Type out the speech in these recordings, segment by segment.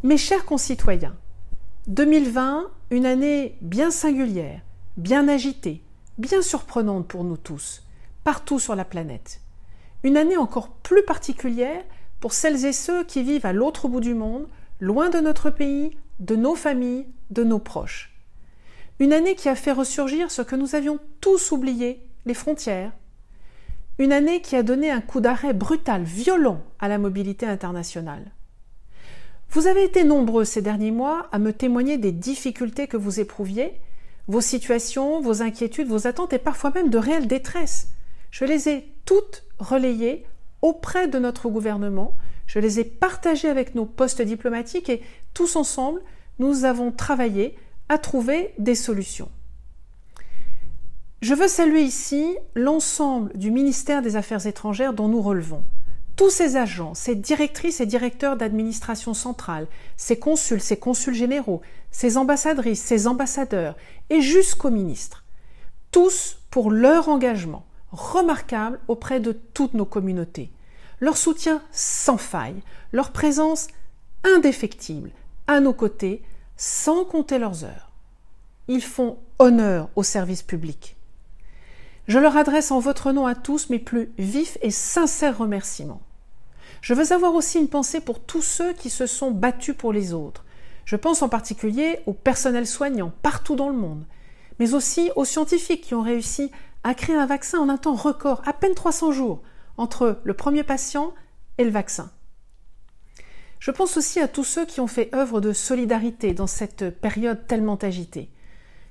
Mes chers concitoyens, 2020, une année bien singulière, bien agitée, bien surprenante pour nous tous, partout sur la planète. Une année encore plus particulière pour celles et ceux qui vivent à l'autre bout du monde, loin de notre pays, de nos familles, de nos proches. Une année qui a fait ressurgir ce que nous avions tous oublié, les frontières. Une année qui a donné un coup d'arrêt brutal, violent à la mobilité internationale. Vous avez été nombreux ces derniers mois à me témoigner des difficultés que vous éprouviez, vos situations, vos inquiétudes, vos attentes et parfois même de réelle détresse. Je les ai toutes relayées auprès de notre gouvernement, je les ai partagées avec nos postes diplomatiques et tous ensemble, nous avons travaillé à trouver des solutions. Je veux saluer ici l'ensemble du ministère des Affaires étrangères dont nous relevons. Tous ces agents, ces directrices et directeurs d'administration centrale, ces consuls généraux, ces ambassadrices, ces ambassadeurs et jusqu'aux ministres, tous pour leur engagement remarquable auprès de toutes nos communautés, leur soutien sans faille, leur présence indéfectible à nos côtés, sans compter leurs heures. Ils font honneur au service public. Je leur adresse en votre nom à tous mes plus vifs et sincères remerciements. Je veux avoir aussi une pensée pour tous ceux qui se sont battus pour les autres. Je pense en particulier au personnel soignant partout dans le monde, mais aussi aux scientifiques qui ont réussi à créer un vaccin en un temps record, à peine 300 jours, entre le premier patient et le vaccin. Je pense aussi à tous ceux qui ont fait œuvre de solidarité dans cette période tellement agitée.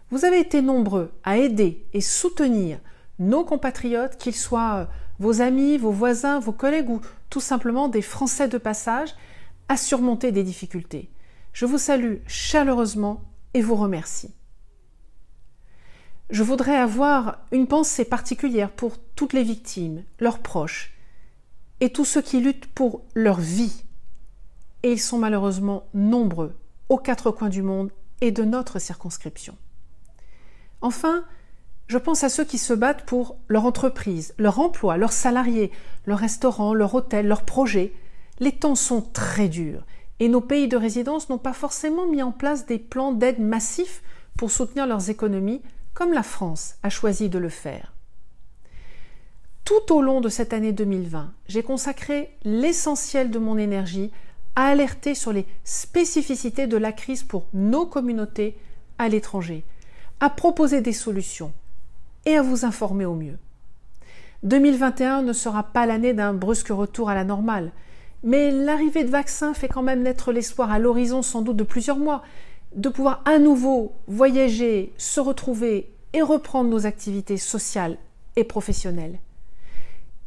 Vous avez été nombreux à aider et soutenir nos compatriotes, qu'ils soient vos amis, vos voisins, vos collègues ou tout simplement des Français de passage, à surmonter des difficultés. Je vous salue chaleureusement et vous remercie. Je voudrais avoir une pensée particulière pour toutes les victimes, leurs proches et tous ceux qui luttent pour leur vie. Et ils sont malheureusement nombreux aux quatre coins du monde et de notre circonscription. Enfin, je pense à ceux qui se battent pour leur entreprise, leur emploi, leurs salariés, leur restaurant, leur hôtel, leurs projets. Les temps sont très durs et nos pays de résidence n'ont pas forcément mis en place des plans d'aide massifs pour soutenir leurs économies, comme la France a choisi de le faire. Tout au long de cette année 2020, j'ai consacré l'essentiel de mon énergie à alerter sur les spécificités de la crise pour nos communautés à l'étranger, à proposer des solutions et à vous informer au mieux. 2021 ne sera pas l'année d'un brusque retour à la normale, mais l'arrivée de vaccins fait quand même naître l'espoir à l'horizon sans doute de plusieurs mois, de pouvoir à nouveau voyager, se retrouver et reprendre nos activités sociales et professionnelles.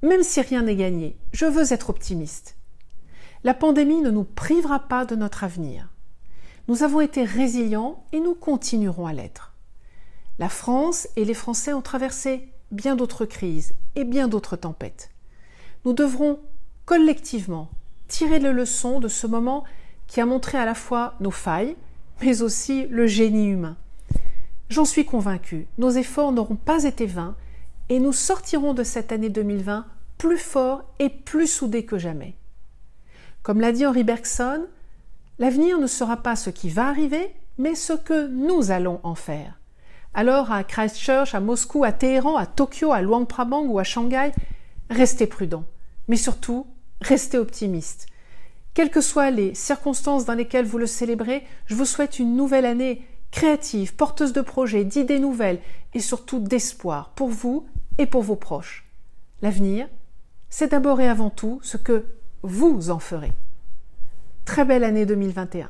Même si rien n'est gagné, je veux être optimiste. La pandémie ne nous privera pas de notre avenir. Nous avons été résilients et nous continuerons à l'être. La France et les Français ont traversé bien d'autres crises et bien d'autres tempêtes. Nous devrons collectivement tirer les leçons de ce moment qui a montré à la fois nos failles, mais aussi le génie humain. J'en suis convaincue, nos efforts n'auront pas été vains et nous sortirons de cette année 2020 plus forts et plus soudés que jamais. Comme l'a dit Henri Bergson, l'avenir ne sera pas ce qui va arriver, mais ce que nous allons en faire. Alors à Christchurch, à Moscou, à Téhéran, à Tokyo, à Luang Prabang ou à Shanghai, restez prudents, mais surtout, restez optimistes. Quelles que soient les circonstances dans lesquelles vous le célébrez, je vous souhaite une nouvelle année créative, porteuse de projets, d'idées nouvelles et surtout d'espoir pour vous et pour vos proches. L'avenir, c'est d'abord et avant tout ce que vous en ferez. Très belle année 2021.